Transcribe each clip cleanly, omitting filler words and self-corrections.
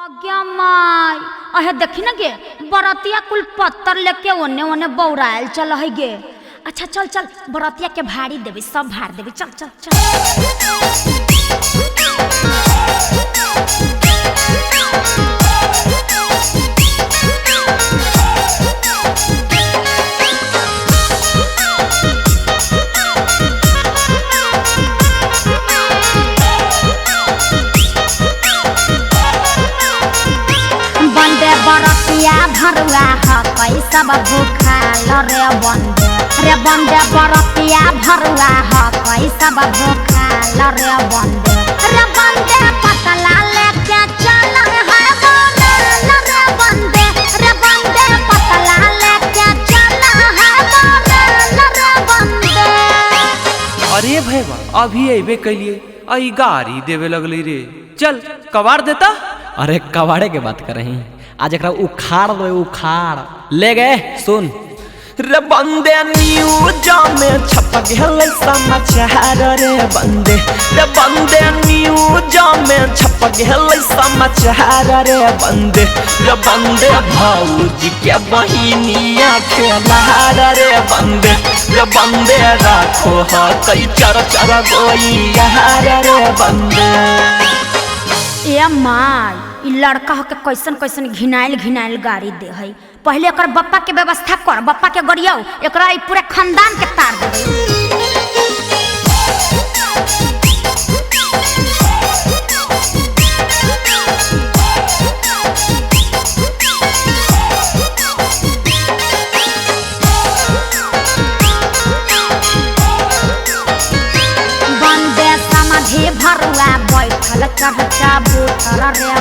आज्ञा माई अहे देखी ना गे बरतिया कुल पत्थर लेके ओने ओने बौरायल चल है गे। अच्छा चल चल बरतिया के भाड़ी देवी सब भाड़ देवी चल चल चल। बरतिया भरुआ हकै सब भूखाल रे बंदे बरतिया भरुआ हकै सब भूखाल रे बंदे पतला लेके चल है बोलाल रे बंदे पतला लेके चल है बोलाल रे बंदे। अरे भैया अभी अबे कैलिए आई गाड़ी देवे लगली रे चल कबाड़ देता। अरे कबाड़े के बात कर रही आज एक उखाड़ दो उखाड़ ले गए सुन रे बंदे न्यूज में छप गए समाचार रे बंदे न्यूज में छप गए समाचार रे बंदे भौजी के बहिनिया खेलार रे बंदे राखो कई चर चर गोइयार रे बंदे। ए माई इ लड़का हो के कैसन कैसन घिनाइल गाड़ी दे है। पहले एकर बप्पा के व्यवस्था कर बप्पा के गरियाओ एकरा पूरे खानदान के तार देबे। बंदे समाधि भरुआ बैठल चढ़चा बूथर रे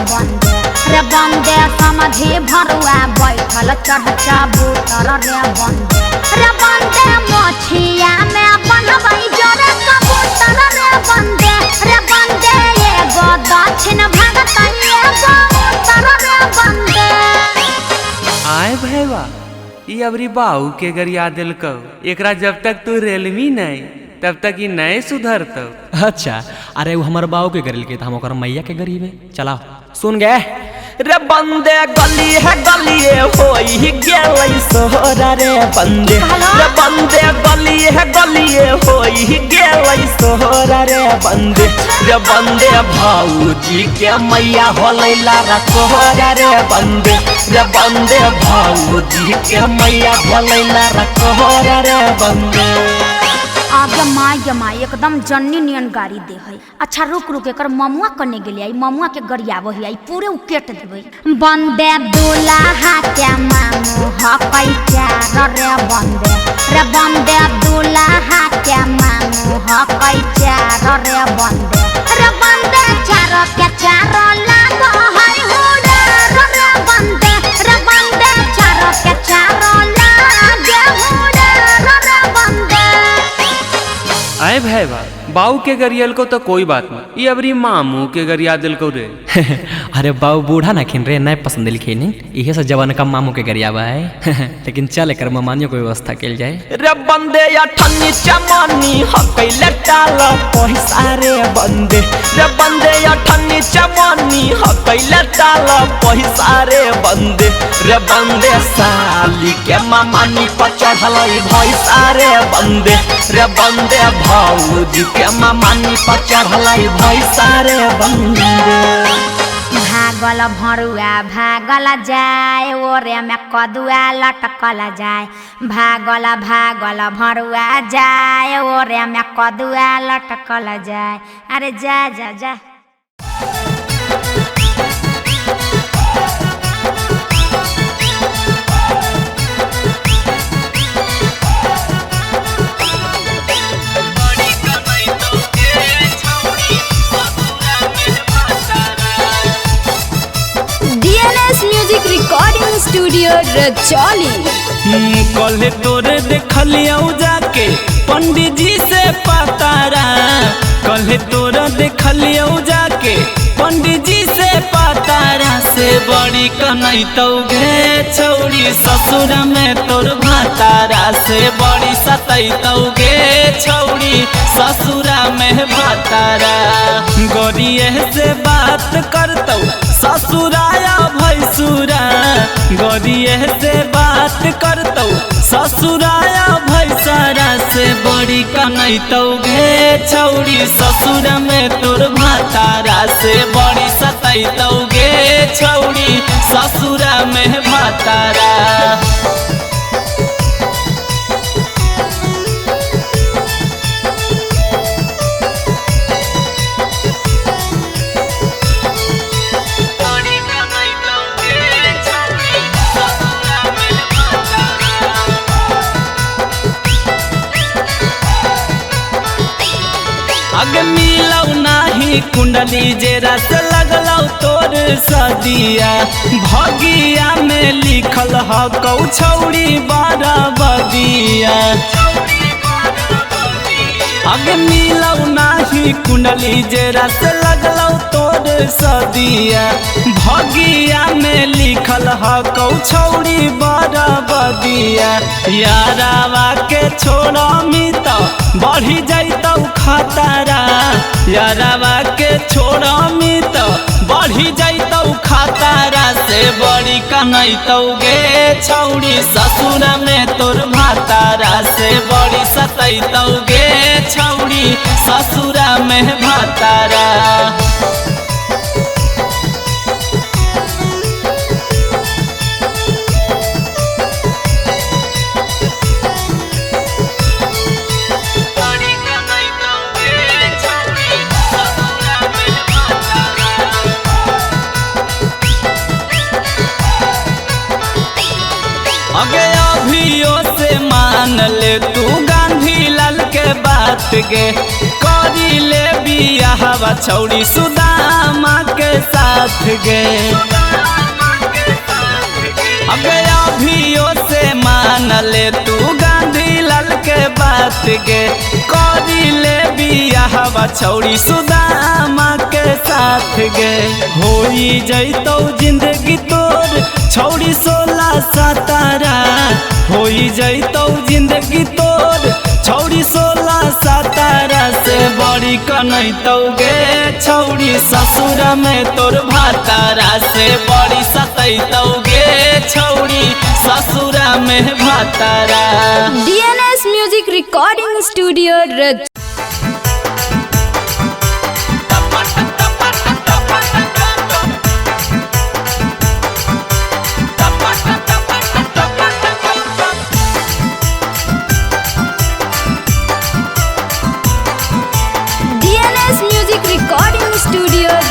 बंदे समाधि भरुआ बैठल चढ़चा बूथर रे बंदे मोछिया में बनबै जोरे कबूतर रे बंदे एगो दक्षिण भगत एगो उत्तर रे बंदे। आए भैया ये अबरी बाऊ के गरिया दिलको एकरा जब तक तू रेलमी नहीं तब तक ये नए सुधरतो। अच्छा अरे वो हमारे बाऊ के गरिल के हम ओकर मैया के गरीबे चला सुन गए रे बंदे गलिए होई गेलै सोहरा रे बंदे गलिए होई गेलै सोहरा रे बंदे भौजी के मैया होलै लारा कोहरा रे बंदे भौजी के मैया होलै लारा कोहरा रे बंदे। आगे माई एकदम जन्नी नियन गाड़ी दे है। अच्छा रुक एकर ममुआ कने गेली आई ममुआ के गरिया वही आई पूरे उकेट देबै। बंदे दूल्हा के मामू हकै चार रे बंदे दूल्हा के मामू हकै चार रे बंदे चार के चार लागो है हुड़ा रे बंदे चार के चार लागे हुड़ा रे बंदे। आए भैया बाऊ के गरियल को तो कोई बात नहीं ये अबरी मामू के गरिया दिल को रे। अरे बाऊ बूढ़ा ना खिन रे नहीं पसंद लिखिन इहे से जवान का मामू के गरियावा है लेकिन चल एकर ममानियों को व्यवस्था कैल जाए। रे बंदे अठन्नी चमनी हकै लटाल पैसा रे बंदे अठन्नी चमनी हकै लटाल पैसा रे बंदे साली के ममानी पर चढ़लै भैसा रे बंदे भौजी के ममानी पर चढ़लै भैसा रे बंदे। भागल भरुआ भागल जाए ओरे में कदुआ लटकल जाए भागल भरुआ जाए ओरे में कदुआ लटकल जाए। अरे जा जा जा म्यूजिक रिकॉर्डिंग स्टूडियो रजौली। कल तोरे देखलिया जाके पंडित जी से पतारा कल तोरा देखलिया जाके पंडित जी से पतारा से बड़ी कनई तो गे छौड़ी ससुर में तोर भातारा से बड़ी सतई तो गे छौड़ी ससुरा में भातारा गोरिये से बात करतौ ससुराया भैसुरा गोरिये से बात करतौ ससुराया भैसरा से बड़ी कनैतौ गे छौड़ी ससुर में तोर भातारा से बड़ी सतैतौ गे छौड़ी ससुरा में भातारा अगे मिलौ नाही कुंडली जेरा से लगलौ तोर सदिया भगिया में लिखल ह कौ छौड़ी बारा बदिया अगे मिलौ नाही कुंडली जेरा से लगलौ तोर सदिया भगिया में लिखल ह कौ छौड़ी बारा बदिया यारावा के छोड़ा मित बढ़ी जाइतौ खतरा यारावा के छोड़ा मित बढ़ी जाइतौ खतरा से बड़ी कनैतौ गे छौड़ी ससुर में तोर भातारा से बड़ी सतैतौ गे छौड़ी ससुर में भातारा अगे अभियो से मान ले तू गांधी लाल के बात गे करी ले बियाहवा छौड़ी सुदामा के साथ गे अगे अभियो से मान ले तू गांधी लाल के बात गे करी ले बियाहवा छौड़ी सुदामा के साथ गे होई जैतौ जिंदगी तोर छौड़ी 16-17 होई जैतौ जिंदगी तोर छौड़ी 16-17 से बड़ी कनैतौ गे छौड़ी ससुर में तोर भातारा से बड़ी सतैतौ गे छौड़ी ससुर में भातारा DNS Music Recording Studio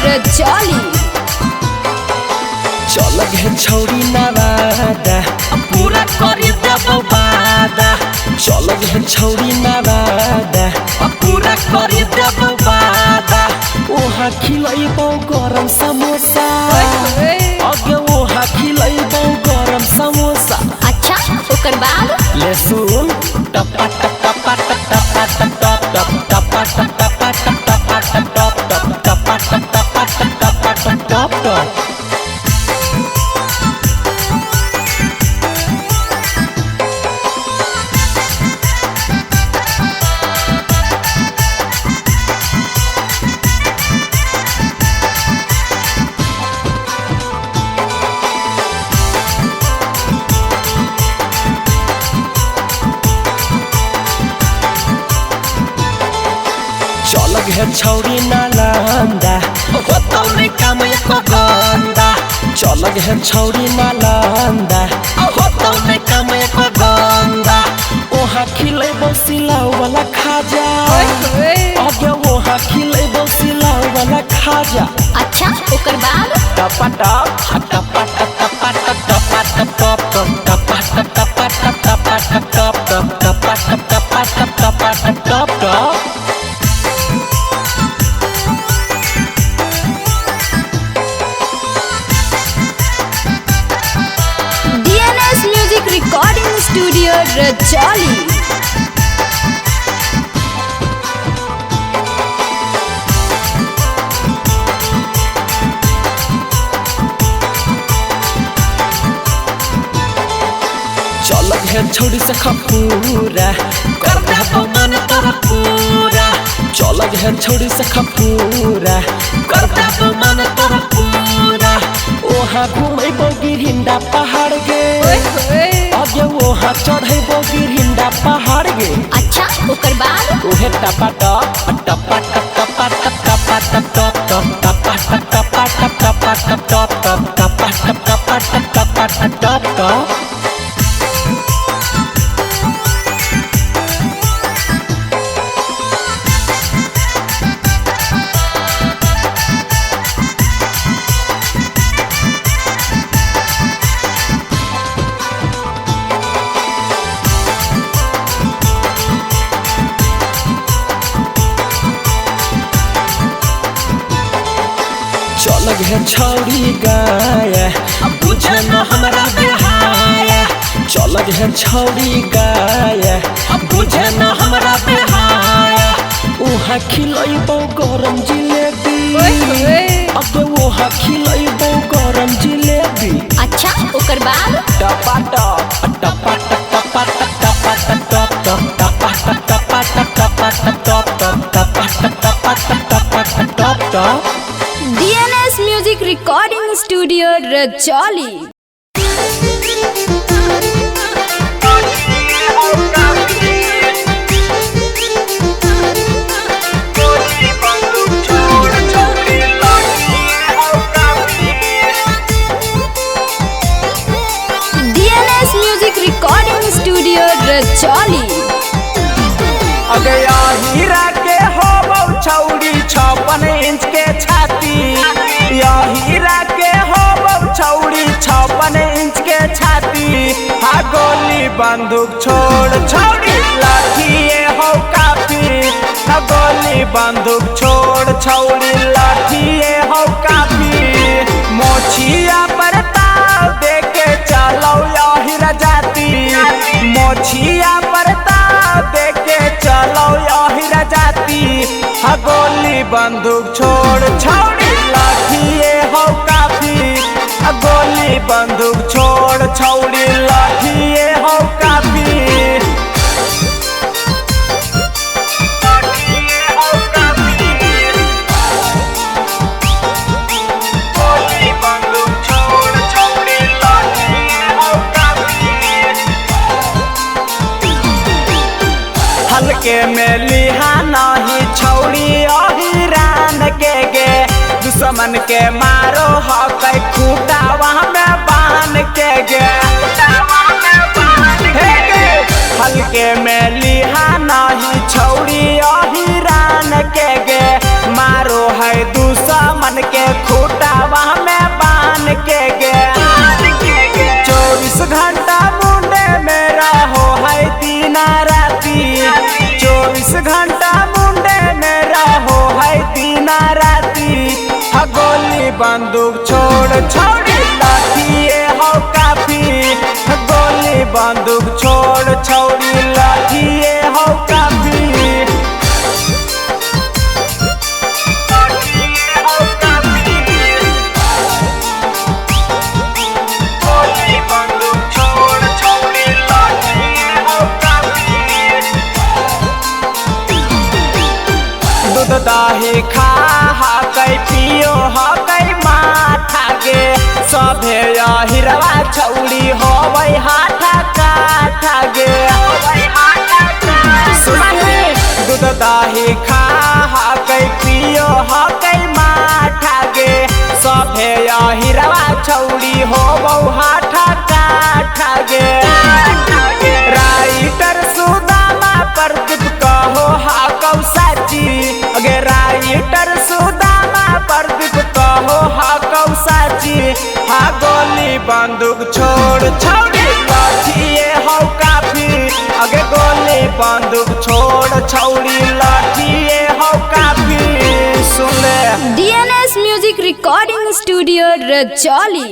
Rajauli चल गे छौड़ी नवादा पूरा करी देबो वादा चल गे छौड़ी नवादा पूरा करी देबो वादा ओहा खिलैबो गरम समोसा अगे ओहा खिलैबो गरम समोसा अच्छा ओकर बाद ले सुन टपा टपा टपा टपा टपा टपा चल गे छौड़ी नालंदा होतौ नै काम एको गंदा चल गे छौड़ी नालंदा होतौ नै काम एको गंदा ओहा खिलैबो सिलाउ वाला खाजा अगे ओहा खिलैबो सिलाउ वाला खाजा अच्छा ओकर बाद टपा टप टपा टपा टपा टपा टपा टपा टपा टपा टपा Recording Studio रजौली चल गे छौड़ी से खपूरा कर देबो मन तोरा पूरा चल गए छोड़ी से खपूरा करता तो मन तोरा पूरा ओहा घूमेबो गिरिंडा पहाड़ गे अगे ओहा चढ़ेबो गिरिंडा पहाड़ गे अच्छा ओकर बाद ओहे टपा टप टपा टप टपा टप टपा टप टप टप टपा टप टपा टप टप टपा टप टपा टप टपा टप टप टप चल गए छौड़ी गाया बुझे न हमरा बेहाया चल गए छौड़ी गाया बुझे न हमरा बेहाया उहा खिलैबो गरम जिलेबी अबे उहा खिलैबो गरम जिलेबी अच्छा ओकर बाद टपा टप टपा टप टपा टप टपा टप टपा टपा टपा टप टपा टप टप DNS Music Recording Studio Rajoli DNS Music Recording Studio Rajoli अगे हीरा के हो छौड़ी 56 इंच के छाती या हीरा के हो छौड़ी 56 इंच के छाती हा गोली बंदूक छोड़ छौड़ी लाठिए हो काफी हा गोली बंदूक छोड़ छौड़ी लाठिए हो काफी मोछिया पर ताव देके चलो या हीरा जाती मोछिया पर ताव देके चलो या हीरा जाती हा गोली बंदूक छोड़ छौड़ी लाठिए हो काफी हा गोली बंदूक छोड़ छौड़ी लाठिए हो काफी गोली बंदूक छोड़ छौड़ी लाठिए हो काफी हल्के में लिहा नहीं छौड़ी अहिरान के गे दुश्मन के मारो हो कई खूटा वहाँ में बांध के गे हल्के में लिहा नहीं छौड़ी अहिरान के गे मारो है दुश्मन के खूटा वहाँ में बांध के गे 24 घंटा मुंडे में रहो है दिन राती 24 घंटा मुंडे में रहो है दिन राती हा गोली बंदूक छोड़ छौड़ी लाठिए हो काफी हा गोली बंदूक छोड़ छौड़ी लाठिए हो काफी गोली बंदूक छोड़ छौड़ी लाठिए हो काफी दूध दही खा कई पियो हो कई माथा गे सभे हिरवा छौड़ी हो वही हाथा काठा गे दूध दही खा कई पियो हो कई माथा गे सभे हिरवा छौड़ी हो बहु हाथा काठा गे राइटर सुदामा प्रदीप कहो हा कौ साची अगे राइटर सुदामा प्रदीप कहो हा कौ साची हा गोली बंदूक छोड़ छौड़ी लाठिए हो काफी अगे गोली बंदूक छोड़ छौड़ी लाठिए हो काफी सुन ले DNS Music Recording Studio Rajoli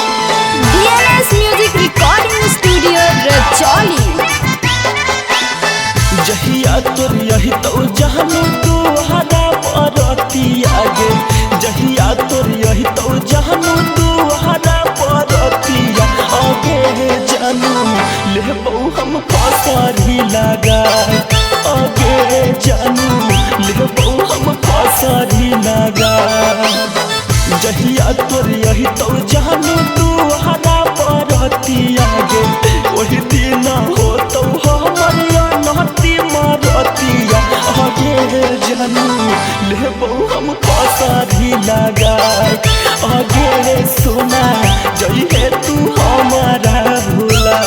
DNS Music Recording Studio जहिया तोर यही तो जानू तू हरा परतिया गे वही दिन हो तो हमरिया नहती मारतिया आगे जानू लेबो हम पसारी लगा आगे सोना जइहे तू हमारा भूला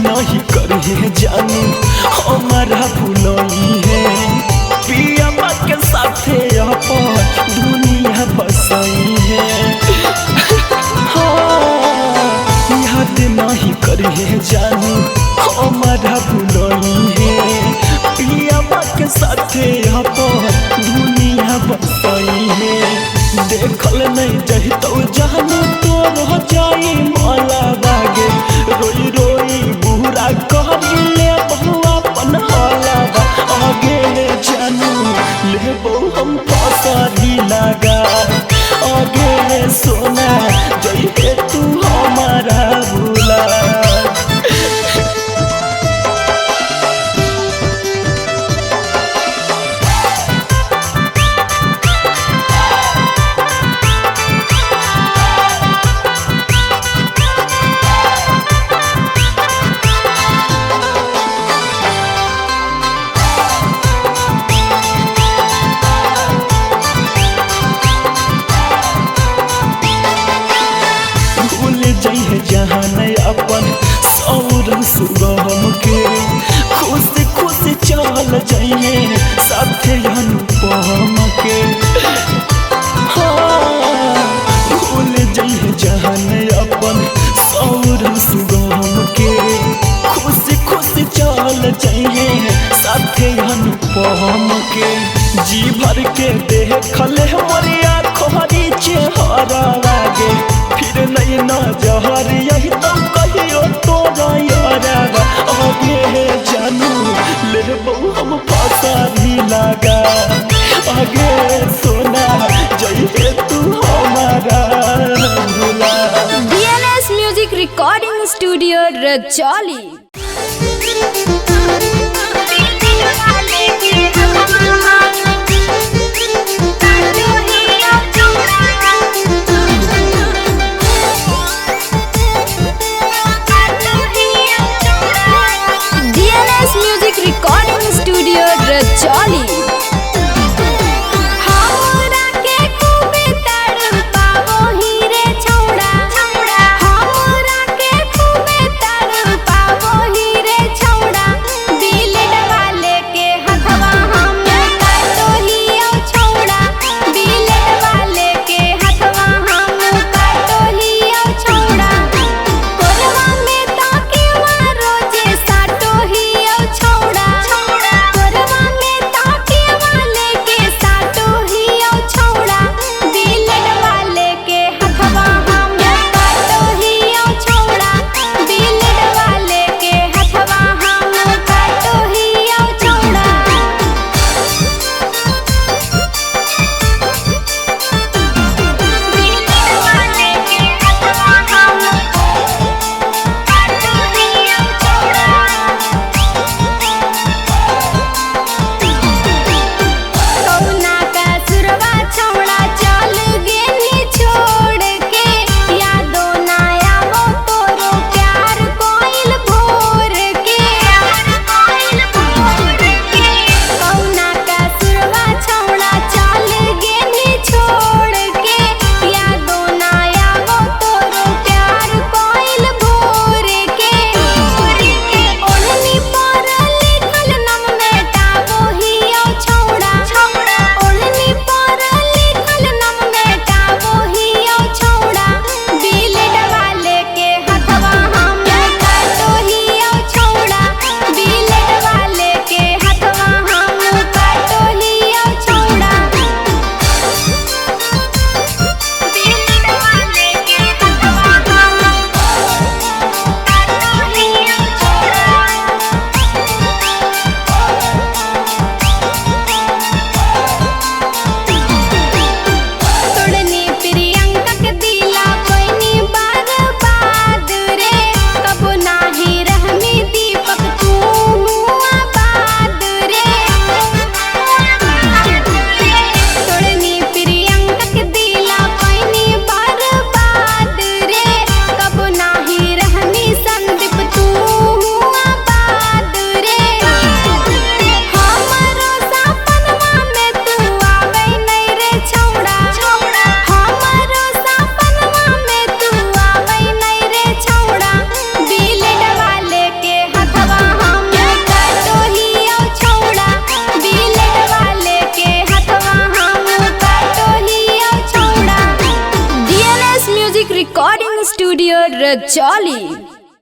नहीं करिए जानू हमारा भूलई है पिया के साथे अपन दुनिया बसई है याद नहीं करिए जानू हमारा भूलई है पिया के साथे अपन दुनिया बसई है देखल नहीं जही तो जानू तो रह जाई माला बागे रोई रोई बुरा कहले बहुआ पनहाला आगे जानू लेबो हम पसारी लगा आगे सोना जइहे तू हमारा भूला जहाँ नहीं अपन सौर सुगम के खुशी खुशी चल जाइए साथे अनुपम के भूल जाइए जहाँ नहीं अपन सौर सुगम के खुशी खुशी चल जाइए साथे अनुपम के जी भर के देखले मरिया खोरी चेहरा लागे फिर नहीं ना जहर यही तो कहियो तोरा यारा आगे जानू लेबो हम पसारी लगा आगे सोना जइहे तू हमारा भूला। DNS music recording studio Rajauli. Music recording studio Rajauli. हमरा के खूबे तड़पावो हीरे छौड़ा हमरा के खूबे तड़पावो हीरे छौड़ा। स्टूडियो रजौली।